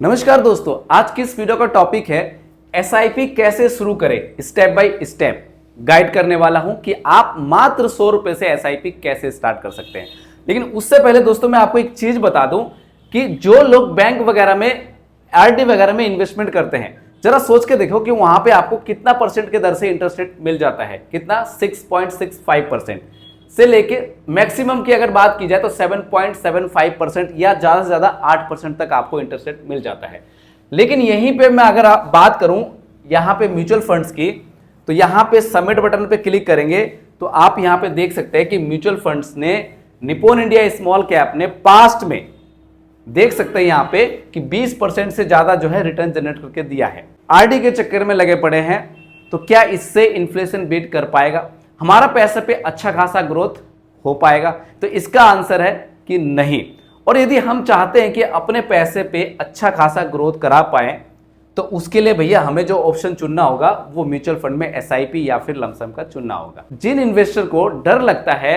नमस्कार दोस्तों, आज की इस वीडियो का टॉपिक है एसआईपी कैसे शुरू करें। स्टेप बाय स्टेप गाइड करने वाला हूं कि आप मात्र 100 रुपए से एसआईपी कैसे स्टार्ट कर सकते हैं। लेकिन उससे पहले दोस्तों मैं आपको एक चीज बता दूं कि जो लोग बैंक वगैरह में आरडी वगैरह में इन्वेस्टमेंट करते हैं, जरा सोच के देखो कि वहां पे आपको कितना परसेंट के दर से इंटरेस्ट रेट मिल जाता है। कितना? 6.65% से लेके मैक्सिमम की अगर बात की जाए तो 7.75% या ज्यादा से ज्यादा 8% तक आपको इंटरेस्ट रेट मिल जाता है। लेकिन यहीं पे मैं अगर बात करूं यहां पे म्यूचुअल फंड्स की, तो यहां पे सबमिट बटन पे क्लिक करेंगे तो आप यहां पे देख सकते हैं कि म्यूचुअल फंड्स ने निप्पॉन इंडिया स्मॉल कैप ने पास्ट में देख सकते हैं यहां पे कि 20% से ज्यादा जो है रिटर्न जनरेट करके दिया है। आरडी के चक्कर में लगे पड़े हैं, तो क्या इससे इन्फ्लेशन बीट कर पाएगा? हमारा पैसे पे अच्छा खासा ग्रोथ हो पाएगा? तो इसका आंसर है कि नहीं। और यदि हम चाहते हैं कि अपने पैसे पे अच्छा खासा ग्रोथ करा पाए, तो उसके लिए भैया हमें जो ऑप्शन चुनना होगा वो म्यूचुअल फंड में एसआईपी या फिर लमसम का चुनना होगा। जिन इन्वेस्टर को डर लगता है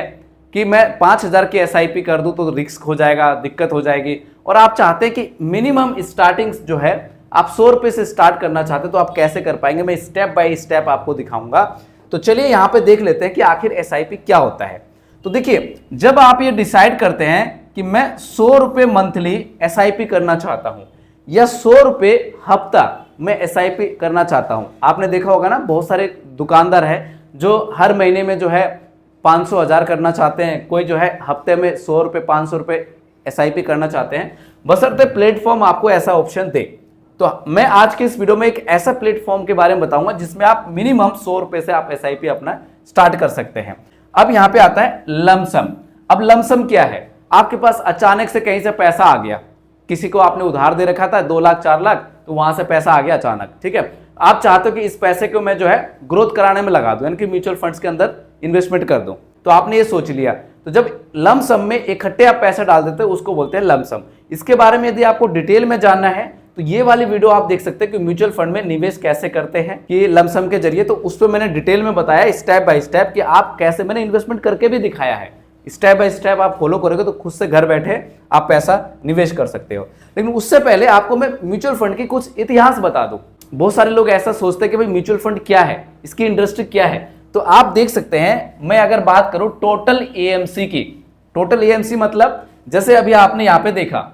कि मैं 5,000 की एसआईपी कर दूं तो रिस्क हो जाएगा, दिक्कत हो जाएगी, और आप चाहते हैं कि मिनिमम स्टार्टिंग जो है आप 100 रुपए से स्टार्ट करना चाहते हैं, तो आप कैसे कर पाएंगे? मैं स्टेप बाय स्टेप आपको दिखाऊंगा। तो चलिए यहां पे देख लेते हैं कि आखिर एसआईपी क्या होता है। तो देखिए, जब आप ये डिसाइड करते हैं कि मैं 100 रुपए मंथली एसआईपी करना चाहता हूं या 100 रुपए हफ्ता मैं एसआईपी करना चाहता हूं, आपने देखा होगा ना बहुत सारे दुकानदार है जो हर महीने में जो है 500,000 करना चाहते हैं, कोई जो है हफ्ते में 100 रुपए 500 रुपए एसआईपी करना चाहते हैं, बशर्ते प्लेटफॉर्म आपको ऐसा ऑप्शन दे। तो मैं आज के इस वीडियो में एक ऐसा प्लेटफॉर्म के बारे में बताऊंगा जिसमें आप मिनिमम 100 रुपए से आप एसआईपी अपना स्टार्ट कर सकते हैं। अब यहां पे आता है लमसम। अब लमसम क्या है? आपके पास अचानक से कहीं से पैसा आ गया, किसी को आपने उधार दे रखा था 2 लाख 4 लाख, तो वहां से पैसा आ गया अचानक, ठीक है। आप चाहते हो कि इस पैसे को मैं जो है ग्रोथ कराने में लगा दूं, यानी कि म्यूचुअल फंड्स के अंदर इन्वेस्टमेंट कर दूं। तो आपने ये सोच लिया, तो जब लमसम में इकट्ठे आप पैसा डाल देते हैं उसको बोलते हैं लमसम। इसके बारे में यदि आपको डिटेल में जानना है तो ये वाली वीडियो आप देख सकते हैं कि म्यूचुअल फंड में निवेश कैसे करते हैं कि लमसम के जरिए, तो उस पर मैंने डिटेल में बताया स्टेप बाय स्टेप कि आप कैसे, मैंने इन्वेस्टमेंट करके भी दिखाया है। स्टेप बाय स्टेप आप फॉलो करोगे तो खुद से घर बैठे आप पैसा निवेश कर सकते हो। लेकिन उससे पहले आपको मैं म्यूचुअल फंड की कुछ इतिहास बता दूं। बहुत सारे लोग ऐसा सोचते हैं कि भाई म्यूचुअल फंड क्या है, इसकी इंडस्ट्री क्या है। तो आप देख सकते हैं, मैं अगर बात करूं टोटल एएमसी की, टोटल एएमसी मतलब जैसे अभी आपने यहां पे देखा,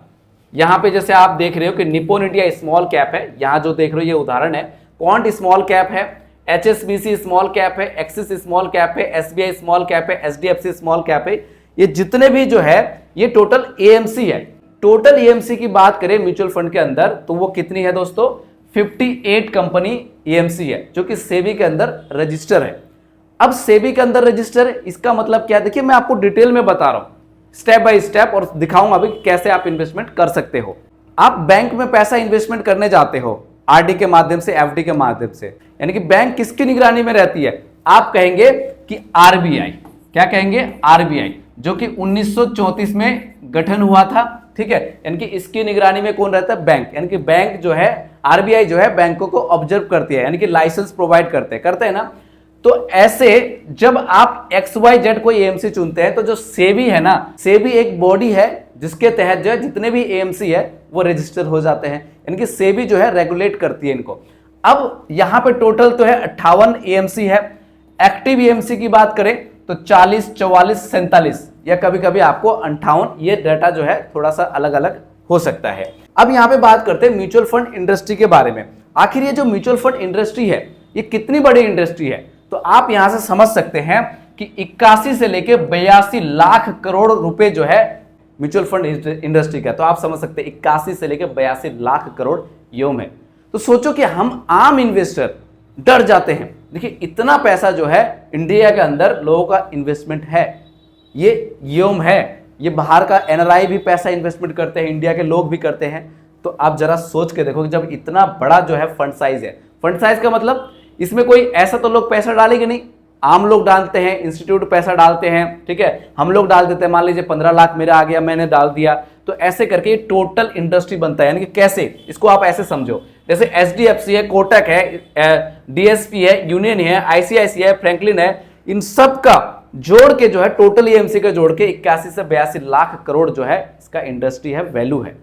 यहां पे जैसे आप देख रहे हो कि निप्पॉन इंडिया स्मॉल कैप है, यहां जो देख रहे हो ये उदाहरण है, क्वांट स्मॉल कैप है, एचएसबीसी स्मॉल कैप है, एक्सिस स्मॉल कैप है, एसबीआई स्मॉल कैप है, एचडीएफसी स्मॉल कैप है। ये जितने भी जो है ये टोटल एएमसी है। टोटल एएमसी की बात करें म्यूचुअल फंड के अंदर तो वो कितनी है दोस्तों? 58 कंपनी एएमसी है जो कि सेबी के अंदर रजिस्टर है। अब सेबी के अंदर रजिस्टर है, इसका मतलब क्या है? देखिए मैं आपको डिटेल में बता रहा हूं स्टेप बाय स्टेप, और दिखाऊंगा अभी कैसे आप इन्वेस्टमेंट कर सकते हो। आप बैंक में पैसा इन्वेस्टमेंट करने जाते हो आरडी के माध्यम से, एफडी के माध्यम से, यानी कि बैंक किसकी निगरानी में रहती है? आप कहेंगे कि आरबीआई। क्या कहेंगे? आरबीआई, जो कि 1934 में गठन हुआ था, ठीक है। यानी कि इसकी निगरानी में कौन रहता है? बैंक। यानी कि बैंक जो है, आरबीआई जो है बैंकों को ऑब्जर्व करती है, यानी कि लाइसेंस प्रोवाइड करते हैं ना। तो ऐसे जब आप XYZ कोई एएमसी चुनते हैं तो जो सेबी है ना, सेबी एक बॉडी है जिसके तहत जो है जितने भी एएमसी है वो रजिस्टर हो जाते हैं, यानी कि सेबी जो है रेगुलेट करती है इनको। अब यहां पे टोटल तो है 58 एएमसी है। एक्टिव एएमसी की बात करें तो 40, 44, 47 या कभी कभी आपको 58, ये डाटा जो है थोड़ा सा अलग अलग हो सकता है। अब यहां पे बात करते हैं म्यूचुअल फंड इंडस्ट्री के बारे में। आखिर ये जो म्यूचुअल फंड इंडस्ट्री है ये कितनी बड़ी इंडस्ट्री है? तो आप यहां से समझ सकते हैं कि 81 से लेके 82 लाख करोड़ रुपए जो है म्यूचुअल फंड इंडस्ट्री का। तो आप समझ सकते हैं 81 से लेके 82 लाख करोड़ योम है। तो सोचो कि हम आम इन्वेस्टर डर जाते हैं। देखिए इतना पैसा जो है इंडिया के अंदर लोगों का इन्वेस्टमेंट है, ये योम है। ये बाहर का एनआरआई भी पैसा इन्वेस्टमेंट करते हैं, इंडिया के लोग भी करते हैं। तो आप जरा सोच के देखो कि जब इतना बड़ा जो है फंड साइज है, फंड साइज का मतलब इसमें कोई ऐसा तो लोग पैसा डालेंगे नहीं, आम लोग डालते हैं, इंस्टीट्यूट पैसा डालते हैं, ठीक है, हम लोग डाल देते हैं। मान लीजिए 15 लाख मेरा आ गया, मैंने डाल दिया, तो ऐसे करके ये टोटल इंडस्ट्री बनता है। यानी कि कैसे, इसको आप ऐसे समझो, जैसे एचडीएफसी है, कोटक है, डीएसपी है, यूनियन है, आईसीआईसीआई है, फ्रैंकलिन है, इन सब का जोड़ के जो है टोटल एएमसी का जोड़ के 81 से 82 लाख करोड़ जो है इसका इंडस्ट्री है, वैल्यू है।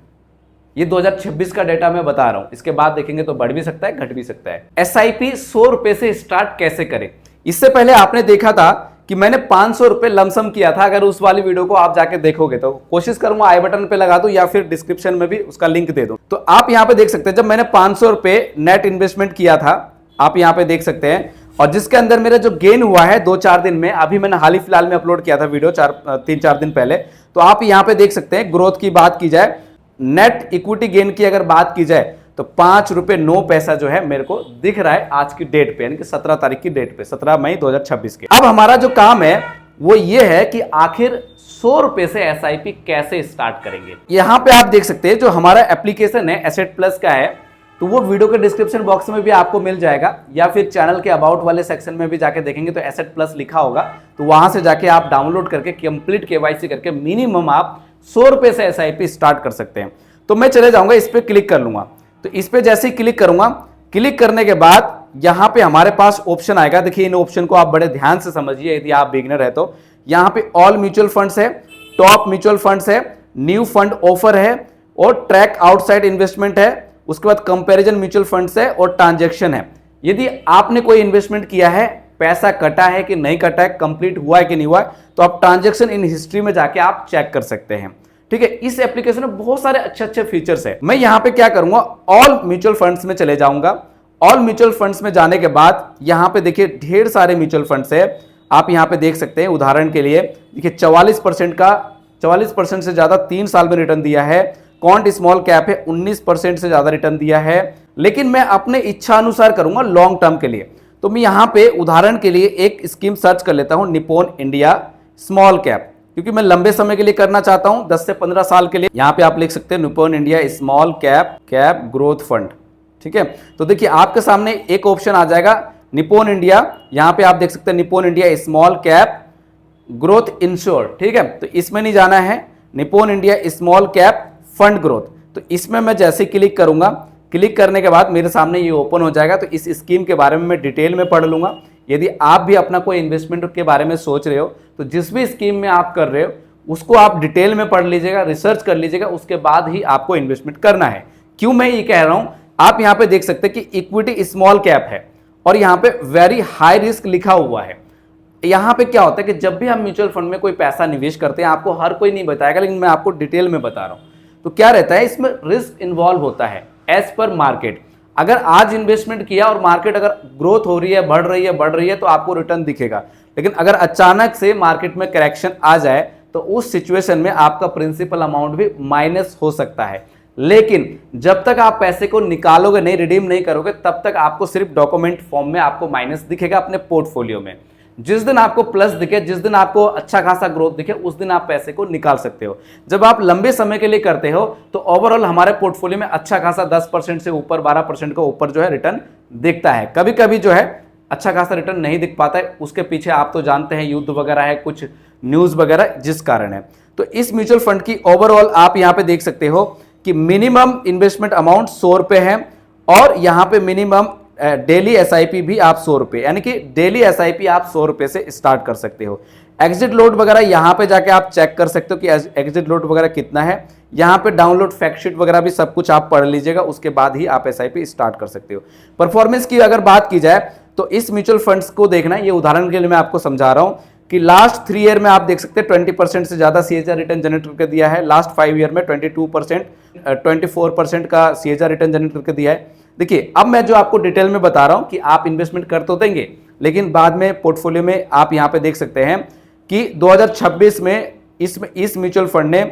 ये 2026 का डेटा मैं बता रहा हूं, इसके बाद देखेंगे तो बढ़ भी सकता है, घट भी सकता है। एसआईपी 100 रुपए से स्टार्ट कैसे करें। इससे पहले आपने देखा था कि मैंने 500 रुपए लमसम किया था। अगर उस वाली वीडियो को आप जाके देखोगे तो कोशिश करूंगा आई बटन पे लगा दूं या फिर डिस्क्रिप्शन में भी उसका लिंक दे दूं। तो आप यहां पे देख सकते हैं जब मैंने 500 रुपए नेट इन्वेस्टमेंट किया था, आप यहां पे देख सकते हैं, और जिसके अंदर मेरा जो गेन हुआ है 2-4 दिन में, अभी मैंने हाल ही फिलहाल में अपलोड किया था वीडियो 3-4 दिन पहले, तो आप यहां पे देख सकते हैं ग्रोथ की बात की जाए, नेट इक्विटी गेन की अगर बात की जाए तो 5 रुपए 9 पैसा जो है मेरे को दिख रहा है आज की डेट पे, यानी कि 17 तारीख की डेट पे, 17 मई 2026 के। अब हमारा जो काम है वो ये है कि आखिर 100 रुपए से एसआईपी कैसे स्टार्ट करेंगे। यहां पे आप देख सकते हैं जो हमारा एप्लीकेशन है एसेट प्लस का है, तो वो वीडियो के डिस्क्रिप्शन बॉक्स में भी आपको मिल जाएगा, या फिर चैनल के अबाउट वाले सेक्शन में भी जाके देखेंगे तो एसेट प्लस लिखा होगा, तो वहां से जाके आप डाउनलोड करके कंप्लीट केवाईसी करके मिनिमम आप 100 रुपए से एसआईपी स्टार्ट कर सकते हैं। तो मैं चले जाऊंगा, इस पर क्लिक कर लूंगा। तो इस पे जैसे ही क्लिक करूंगा, क्लिक करने के बाद यहां पे हमारे पास ऑप्शन आएगा। देखिए इन ऑप्शन को आप बड़े ध्यान से समझिए यदि आप बिगिनर है तो। यहां पे ऑल म्यूचुअल फंड्स है, टॉप म्यूचुअल फंड्स है, न्यू फंड ऑफर है, और ट्रैक आउटसाइड इन्वेस्टमेंट है, उसके बाद कंपैरिजन म्यूचुअल फंड्स है, और ट्रांजैक्शन है। यदि आपने कोई इन्वेस्टमेंट किया है, पैसा कटा है कि नहीं कटा है, कंप्लीट हुआ है कि नहीं हुआ है, तो आप ट्रांजैक्शन इन हिस्ट्री में जाके आप चेक कर सकते हैं। ठीक है, इस एप्लीकेशन में बहुत सारे अच्छे अच्छे फीचर्स है। मैं यहां पे क्या करूंगा, ऑल म्यूचुअल फंड्स में चले जाऊंगा। ऑल म्यूचुअल फंड्स में जाने के बाद यहां पे देखिए ढेर सारे म्यूचुअल फंड्स है, आप यहां पे देख सकते हैं। उदाहरण के लिए देखिए 44% से ज्यादा 3 साल में रिटर्न दिया है। कॉन्ट स्मॉल कैप है 19% से ज्यादा रिटर्न दिया है। लेकिन मैं अपने इच्छा अनुसार करूंगा लॉन्ग टर्म के लिए, तो मैं यहां पे उदाहरण के लिए एक स्कीम सर्च कर लेता हूं, निप्पॉन इंडिया स्मॉल कैप, क्योंकि मैं लंबे समय के लिए करना चाहता हूं, 10 से 15 साल के लिए। यहां पे आप लिख सकते हैं Nippon India small cap growth fund. ठीक है, तो देखिए आपके सामने एक ऑप्शन आ जाएगा निप्पॉन इंडिया, यहां पे आप देख सकते हैं Nippon India small cap growth ensure. ठीक है, तो इसमें नहीं जाना है, Nippon India small cap fund growth. तो इसमें मैं जैसे क्लिक करूंगा, क्लिक करने के बाद मेरे सामने ये ओपन हो जाएगा। तो इस स्कीम के बारे में मैं डिटेल में पढ़ लूंगा। यदि आप भी अपना कोई इन्वेस्टमेंट के बारे में सोच रहे हो तो जिस भी स्कीम में आप कर रहे हो उसको आप डिटेल में पढ़ लीजिएगा, रिसर्च कर लीजिएगा, उसके बाद ही आपको इन्वेस्टमेंट करना है। क्यों मैं ये कह रहा हूं, आप यहां पे देख सकते हैं कि इक्विटी स्मॉल कैप है और यहां पे वेरी हाई रिस्क लिखा हुआ है। यहां पे क्या होता है कि जब भी हम म्यूचुअल फंड में कोई पैसा निवेश करते हैं, आपको हर कोई नहीं बताएगा, लेकिन मैं आपको डिटेल में बता रहा हूं। तो क्या रहता है, इसमें रिस्क इन्वॉल्व होता है एज पर मार्केट। अगर आज इन्वेस्टमेंट किया और मार्केट अगर ग्रोथ हो रही है, बढ़ रही है तो आपको रिटर्न दिखेगा। लेकिन अगर अचानक से मार्केट में करेक्शन आ जाए तो उस सिचुएशन में आपका प्रिंसिपल अमाउंट भी माइनस हो सकता है। लेकिन जब तक आप पैसे को निकालोगे नहीं, रिडीम नहीं करोगे, तब तक आपको सिर्फ डॉक्यूमेंट फॉर्म में आपको माइनस दिखेगा अपने पोर्टफोलियो में। जिस दिन आपको प्लस दिखे, जिस दिन आपको अच्छा खासा ग्रोथ दिखे, उस दिन आप पैसे को निकाल सकते हो। जब आप लंबे समय के लिए करते हो तो ओवरऑल हमारे पोर्टफोलियो में अच्छा खासा 10% से ऊपर, 12% का ऊपर जो है रिटर्न दिखता है। कभी कभी जो है अच्छा खासा रिटर्न नहीं दिख पाता है, उसके पीछे आप तो जानते हैं युद्ध वगैरह है, कुछ न्यूज वगैरह जिस कारण है। तो इस म्यूचुअल फंड की ओवरऑल आप यहां पे देख सकते हो कि मिनिमम इन्वेस्टमेंट अमाउंट 100 रुपए है, और यहां पे मिनिमम डेली एसआईपी भी आप 100 रुपए, यानी कि डेली एसआईपी आप 100 रुपए से स्टार्ट कर सकते हो। एग्जिट लोड वगैरह यहां पे जाके आप चेक कर सकते हो कि एग्जिट लोड वगैरह कितना है। यहां पे डाउनलोड फैक्ट शीट वगैरह भी सब कुछ आप पढ़ लीजिएगा, उसके बाद ही आप एसआईपी स्टार्ट कर सकते हो। परफॉर्मेंस की अगर बात की जाए तो इस म्यूचुअल फंड्स को देखना, ये उदाहरण के लिए मैं आपको समझा रहा हूं कि लास्ट 3 ईयर में आप देख सकते हैं 20% से ज्यादा सीएचआर रिटर्न जनरेट करके दिया है। लास्ट 5 ईयर में 22%, 24% का सीएचआर रिटर्न जनरेट करके दिया है। देखिए अब मैं जो आपको डिटेल में बता रहा हूं कि आप इन्वेस्टमेंट कर तो देंगे, लेकिन बाद में पोर्टफोलियो में आप यहां पे देख सकते हैं कि 2026 में इस म्यूचुअल फंड ने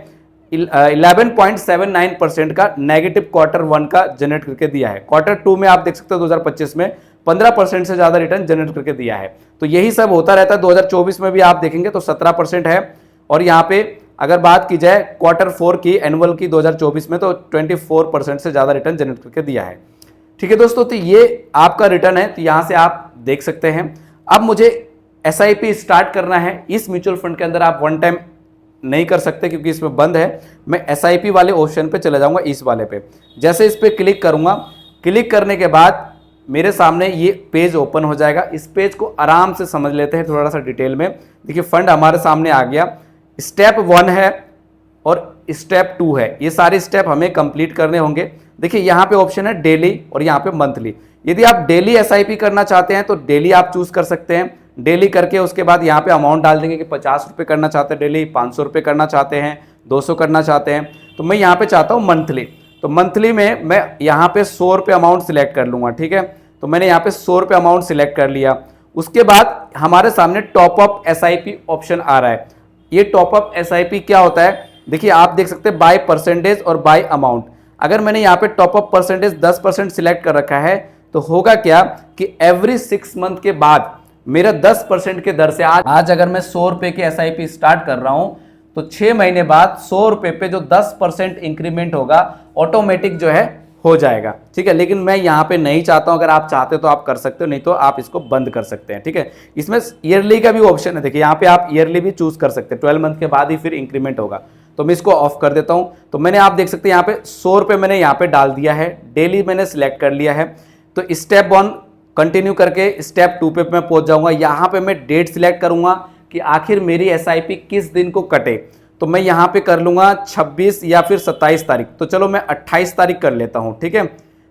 11.79% का नेगेटिव Q1 का जनरेट करके दिया है। Q2 में आप देख सकते हो 2025 में 15% से ज्यादा रिटर्न जनरेट करके दिया है। तो यही सब होता रहता है। 2024 में भी आप देखेंगे तो 17% है, और यहाँ पे अगर बात की जाए Q4 की एनुअल की 2024 में तो 24% से ज्यादा रिटर्न जनरेट करके दिया है। ठीक है दोस्तों, तो ये आपका रिटर्न है, तो यहां से आप देख सकते हैं। अब मुझे एसआईपी स्टार्ट करना है। इस म्यूचुअल फंड के अंदर आप वन टाइम नहीं कर सकते क्योंकि इसमें बंद है। मैं एसआईपी वाले ऑप्शन पे चले जाऊंगा, इस वाले पे। जैसे इस पे क्लिक करूंगा, क्लिक करने के बाद मेरे सामने ये पेज ओपन हो जाएगा। इस पेज को आराम से समझ लेते हैं थोड़ा सा डिटेल में। देखिए फंड हमारे सामने आ गया। स्टेप 1 है और स्टेप 2 है। ये सारे स्टेप हमें कंप्लीट करने होंगे। देखिए यहाँ पे ऑप्शन है डेली और यहाँ पे मंथली। यदि आप डेली एसआईपी करना चाहते हैं तो डेली आप चूज कर सकते हैं। डेली करके उसके बाद यहाँ पे अमाउंट डाल देंगे कि 50 रुपये करना चाहते हैं डेली, 500 रुपये करना चाहते हैं, 200 करना चाहते हैं। तो मैं यहाँ पे चाहता हूँ मंथली। तो मंथली में मैं यहाँ पे 100 रुपये अमाउंट सिलेक्ट कर लूँगा, ठीक है। तो मैंने यहाँ पे 100 रुपये अमाउंट सिलेक्ट कर लिया। उसके बाद हमारे सामने टॉपअप एसआईपी ऑप्शन आ रहा है। ये टॉपअप एसआईपी क्या होता है, देखिए आप देख सकते हैं बाय परसेंटेज और बाय अमाउंट। अगर मैंने यहाँ पे टॉपअप परसेंटेज 10% सिलेक्ट कर रखा है तो होगा क्या कि एवरी 6 मंथ के बाद मेरा 10% के दर से आज अगर मैं 100 रुपये की एसआईपी स्टार्ट कर रहा हूं तो 6 महीने बाद 100 रुपये पे जो 10% इंक्रीमेंट होगा ऑटोमेटिक जो है हो जाएगा, ठीक है। लेकिन मैं यहाँ पे नहीं चाहता हूं। अगर आप चाहते हो तो आप कर सकते हो, नहीं तो आप इसको बंद कर सकते हैं, ठीक है। इसमें ईयरली का भी ऑप्शन है। देखिए यहाँ पे आप ईयरली भी चूज कर सकते हैं। 12 मंथ के बाद ही फिर इंक्रीमेंट होगा। तो मैं इसको ऑफ कर देता हूं। तो मैंने आप देख सकते हैं यहाँ पे 100 रुपये मैंने यहाँ पे डाल दिया है, डेली मैंने सिलेक्ट कर लिया है। तो स्टेप 1 कंटिन्यू करके स्टेप 2 पे मैं पहुंच जाऊंगा। यहाँ पे मैं डेट सिलेक्ट करूंगा कि आखिर मेरी एसआईपी किस दिन को कटे। तो मैं यहाँ पे कर लूंगा 26 या फिर 27 तारीख। तो चलो मैं 28 तारीख कर लेता हूँ, ठीक है।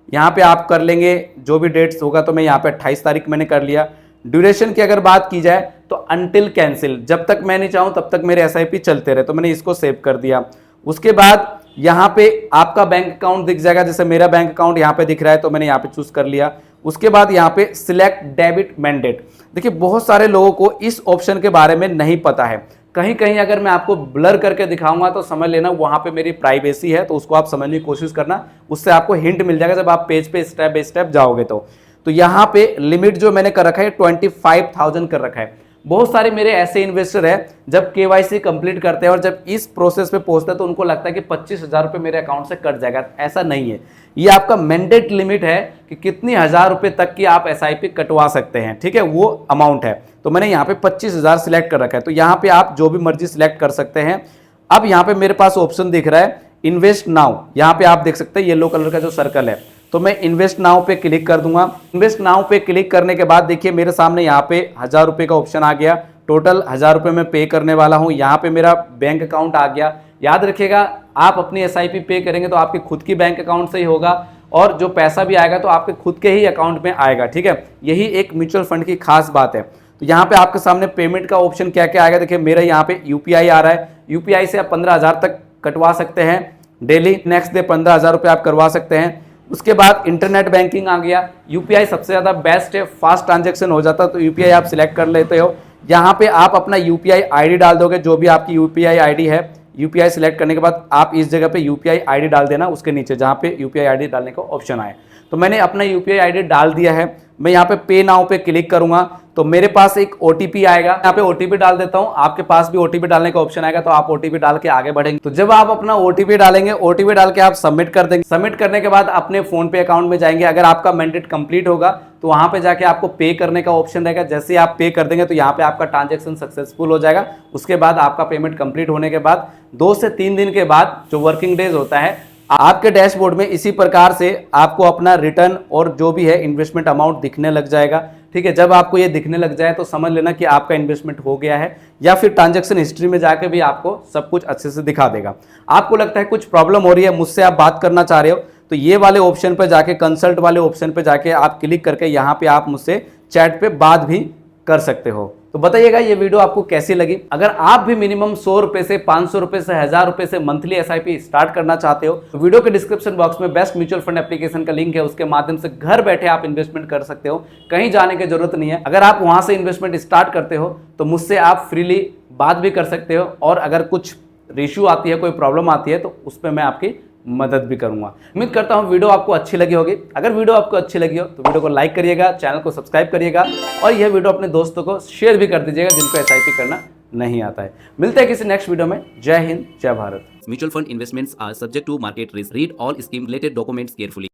यहाँ पे आप कर लेंगे जो भी डेट्स होगा। तो मैं यहाँ पे 28 तारीख मैंने कर लिया। ड्यूरेशन की अगर बात की जाए तो अनटिल कैंसिल, जब तक मैं नहीं चाहूँ तब तक मेरे एसआईपी चलते रहे। तो मैंने इसको सेव कर दिया। उसके बाद यहाँ पे आपका बैंक अकाउंट दिख जाएगा। जैसे मेरा बैंक अकाउंट यहाँ पे दिख रहा है तो मैंने यहाँ पे चूज कर लिया। उसके बाद यहाँ पे सिलेक्ट डेबिट मैंडेट। देखिए बहुत सारे लोगों को इस ऑप्शन के बारे में नहीं पता है। कहीं कहीं अगर मैं आपको ब्लर करके दिखाऊंगा तो समझ लेना वहां पे मेरी प्राइवेसी है, तो उसको आप समझने की कोशिश करना। उससे आपको हिंट मिल जाएगा जब आप पेज पे स्टेप बाय स्टेप जाओगे। तो यहाँ पे लिमिट जो मैंने कर रखा है 25,000 कर रखा है। बहुत सारे मेरे ऐसे इन्वेस्टर हैं जब केवाईसी कंप्लीट करते हैं और जब इस प्रोसेस पे पहुंचते हैं तो उनको लगता है कि 25,000 रुपये मेरे अकाउंट से कट जाएगा। ऐसा नहीं है। ये आपका मैंडेट लिमिट है कि कितनी हजार रुपए तक की आप एसआईपी कटवा सकते हैं, ठीक है, वो अमाउंट है। तो मैंने यहाँ पे 25,000 सिलेक्ट कर रखा है। तो यहाँ पे आप जो भी मर्जी सिलेक्ट कर सकते हैं। अब यहाँ पे मेरे पास ऑप्शन दिख रहा है इन्वेस्ट नाउ। यहाँ पे आप देख सकते हैं येलो कलर का जो सर्कल है। तो मैं इन्वेस्ट नाउ पे क्लिक कर दूंगा। इन्वेस्ट नाउ पे क्लिक करने के बाद देखिए मेरे सामने यहाँ पे 1000 रुपये का ऑप्शन आ गया। टोटल 1000 रुपये मैं पे करने वाला हूँ। यहाँ पे मेरा बैंक अकाउंट आ गया। याद रखिएगा आप अपनी एसआईपी पे करेंगे तो आपके खुद की बैंक अकाउंट से ही होगा और जो पैसा भी आएगा तो आपके खुद के ही अकाउंट में आएगा, ठीक है। यही एक म्यूचुअल फंड की खास बात है। तो यहाँ पे आपके सामने पेमेंट का ऑप्शन क्या क्या आएगा। देखिए मेरा यहाँ पे यूपीआई आ रहा है। यूपीआई से आप 15,000 तक कटवा सकते हैं डेली। नेक्स्ट डे 15,000 रुपये आप करवा सकते हैं। उसके बाद इंटरनेट बैंकिंग आ गया। यूपीआई सबसे ज़्यादा बेस्ट है, फास्ट ट्रांजैक्शन हो जाता है। तो यूपीआई आप सिलेक्ट कर लेते हो। यहाँ पे आप अपना यूपीआई आईडी डाल दोगे, जो भी आपकी यूपीआई आईडी है। यूपीआई सिलेक्ट करने के बाद आप इस जगह पे यूपीआई आईडी डाल देना, उसके नीचे जहाँ पे यूपीआई आईडी डालने का ऑप्शन आए। तो मैंने अपना यूपीआई आईडी डाल दिया है। मैं यहाँ पे नाउ पे क्लिक करूंगा तो मेरे पास एक ओटीपी आएगा। यहाँ पे ओटीपी डाल देता हूँ। आपके पास भी ओटीपी डालने का ऑप्शन आएगा तो आप ओटीपी डाल के आगे बढ़ेंगे। तो जब आप अपना ओटीपी डालेंगे, ओटीपी डाल के आप सबमिट कर देंगे। सबमिट करने के बाद अपने फोन पे अकाउंट में जाएंगे। अगर आपका मैंडेट कंप्लीट होगा तो वहां पे जाके आपको पे करने का ऑप्शन रहेगा। जैसे आप पे कर देंगे तो यहाँ पे आपका ट्रांजेक्शन सक्सेसफुल हो जाएगा। उसके बाद आपका पेमेंट कंप्लीट होने के बाद 2 से 3 दिन के बाद जो वर्किंग डेज होता है आपके डैशबोर्ड में इसी प्रकार से आपको अपना रिटर्न और जो भी है इन्वेस्टमेंट अमाउंट दिखने लग जाएगा, ठीक है। जब आपको ये दिखने लग जाए तो समझ लेना कि आपका इन्वेस्टमेंट हो गया है, या फिर ट्रांजैक्शन हिस्ट्री में जाके भी आपको सब कुछ अच्छे से दिखा देगा। आपको लगता है कुछ प्रॉब्लम हो रही है, मुझसे आप बात करना चाह रहे हो, तो ये वाले ऑप्शन पे जाके कंसल्ट वाले ऑप्शन पे जाके आप क्लिक करके यहाँ पे आप मुझसे चैट पे बात भी कर सकते हो। तो बताइएगा ये वीडियो आपको कैसी लगी। अगर आप भी मिनिमम 100 रुपए से 500 रुपए से 1000 रुपए से मंथली एसआईपी स्टार्ट करना चाहते हो तो वीडियो के डिस्क्रिप्शन बॉक्स में बेस्ट म्यूचुअल फंड एप्लीकेशन का लिंक है। उसके माध्यम से घर बैठे आप इन्वेस्टमेंट कर सकते हो, कहीं जाने की जरूरत नहीं है। अगर आप वहां से इन्वेस्टमेंट स्टार्ट करते हो तो मुझसे आप फ्रीली बात भी कर सकते हो, और अगर कुछ इशू आती है, कोई प्रॉब्लम आती है तो उस पर मैं आपकी मदद भी करूंगा। उम्मीद करता हूं वीडियो आपको अच्छी लगी होगी। अगर वीडियो आपको अच्छी लगी हो तो वीडियो को लाइक करिएगा, चैनल को सब्सक्राइब करिएगा, और यह वीडियो अपने दोस्तों को शेयर भी कर दीजिएगा जिनको एसआईपी करना नहीं आता है। मिलते हैं किसी नेक्स्ट वीडियो में। जय हिंद, जय Bharat. Mutual fund investments are subject to market risk. Read all scheme related documents carefully.